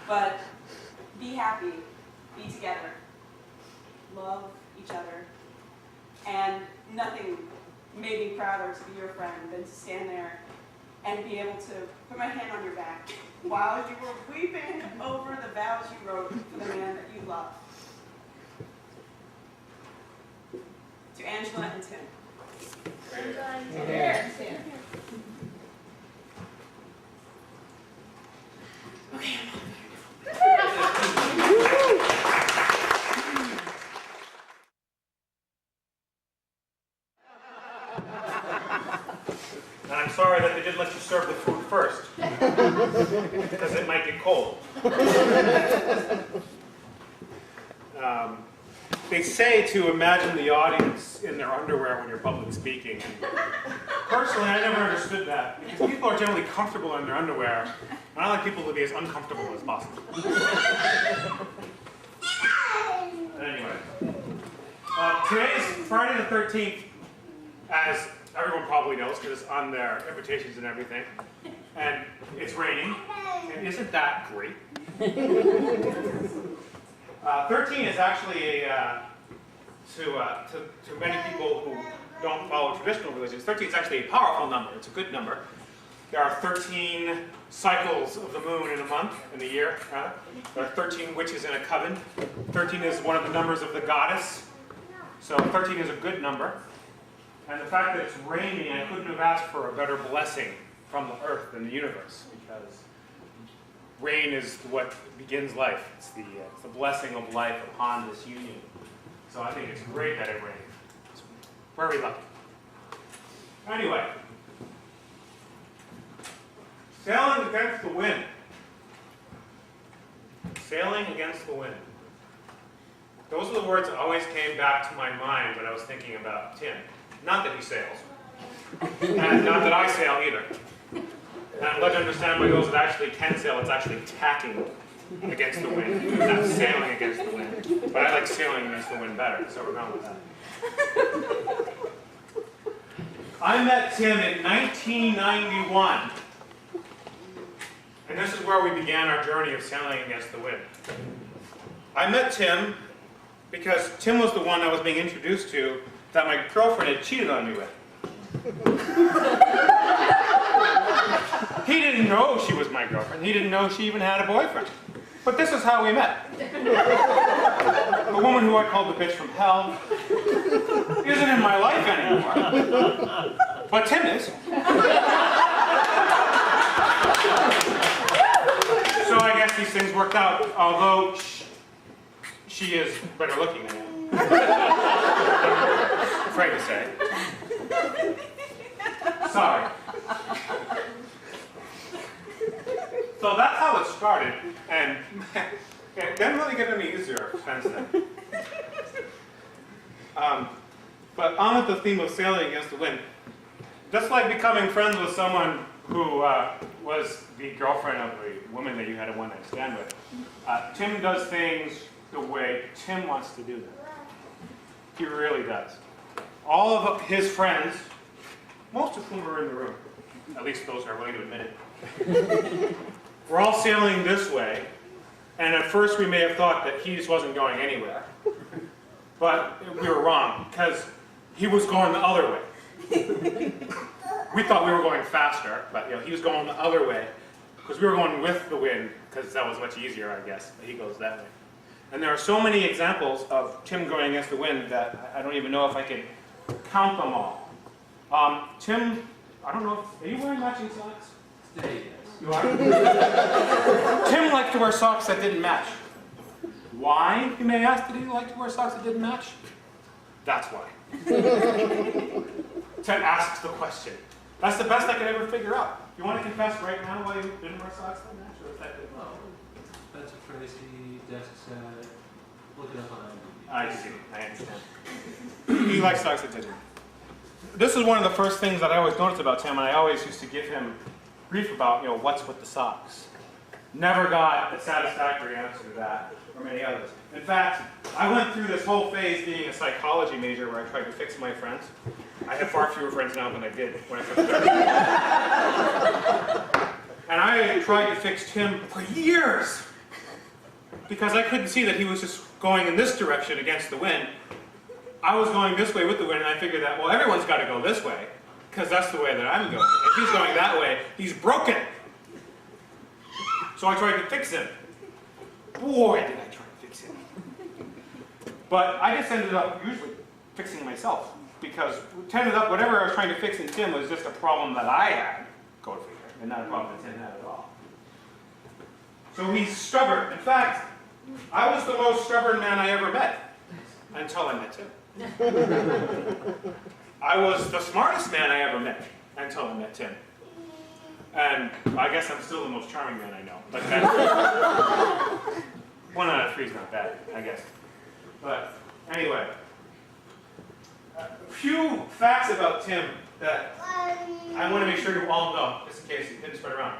But be happy, be together, love each other, and nothing made me prouder to be your friend than to stand there and be able to put my hand on your back while you were weeping over the vows you wrote for the man that you love. To Angela and Tim. Angela and Tim. Okay. And I'm sorry that they didn't let you serve the food first, because it might get cold. They say to imagine the audience in their underwear when you're public speaking. Personally, I never understood that, because people are generally comfortable in their underwear, and I like people to be as uncomfortable as possible. Anyway, today's Friday the 13th, as everyone probably knows, because it's on their invitations and everything, and it's raining, and isn't that great? 13 is actually to many people who don't follow traditional religions, 13 is actually a powerful number. It's a good number. There are 13 cycles of the moon in a month, in a year. There are 13 witches in a coven. 13 is one of the numbers of the goddess. So 13 is a good number. And the fact that it's raining, I couldn't have asked for a better blessing from the earth and the universe, because rain is what begins life. It's the blessing of life upon this union. So I think it's great that it rained. It's very lucky. Anyway, sailing against the wind. Sailing against the wind. Those are the words that always came back to my mind when I was thinking about Tim. Not that he sails. And not that I sail either. And I'm led to understand by those that actually can sail, it's actually tacking against the wind, not sailing against the wind. But I like sailing against the wind better, so we're going with that. I met Tim in 1991. And this is where we began our journey of sailing against the wind. I met Tim because Tim was the one I was being introduced to that my girlfriend had cheated on me with. He didn't know she was my girlfriend. He didn't know she even had a boyfriend. But this is how we met. The woman who I called the bitch from hell isn't in my life anymore. But Tim is. So I guess these things worked out, although she is better looking than him. Afraid to say. Sorry. So that's how it started, and it didn't really get any easier since then. But on with the theme of sailing against the wind. Just like becoming friends with someone who was the girlfriend of the woman that you had a one-night stand with, Tim does things the way Tim wants to do them. He really does. All of his friends, most of whom are in the room, at least those who are willing to admit it, we're all sailing this way, and at first we may have thought that he just wasn't going anywhere. But we were wrong, because he was going the other way. We thought we were going faster, but he was going the other way, because we were going with the wind, because that was much easier, I guess, but he goes that way. And there are so many examples of Tim going against the wind that I don't even know if I can count them all. Tim, I don't know, are you wearing matching socks? Today, yes. You are? Tim liked to wear socks that didn't match. Why, you may ask, did he like to wear socks that didn't match? That's why. Tim asks the question. That's the best I could ever figure out. You want to confess right now why you didn't wear socks that match? Or is that good? Well, that's a phrase he just said. Look it up on IMDb. I see. I understand. He likes socks that didn't. This is one of the first things that I always noticed about Tim, and I always used to give him grief about, what's with the socks. Never got a satisfactory answer to that, or many others. In fact, I went through this whole phase being a psychology major where I tried to fix my friends. I have far fewer friends now than I did when I first started. And I tried to fix Tim for years. because I couldn't see that he was just going in this direction against the wind. I was going this way with the wind, and I figured that, well, everyone's got to go this way, because that's the way that I'm going. If he's going that way, he's broken. So I tried to fix him. Boy, did I try to fix him. But I just ended up usually fixing myself, because it ended up whatever I was trying to fix in Tim was just a problem that I had, go figure, and not a problem that Tim had at all. So he's stubborn. In fact, I was the most stubborn man I ever met, until I met Tim. I was the smartest man I ever met, until I met Tim. And I guess I'm still the most charming man I know. Like that. 1 out of 3 is not bad, I guess. But anyway, a few facts about Tim that I want to make sure you all know, just in case it didn't spread around.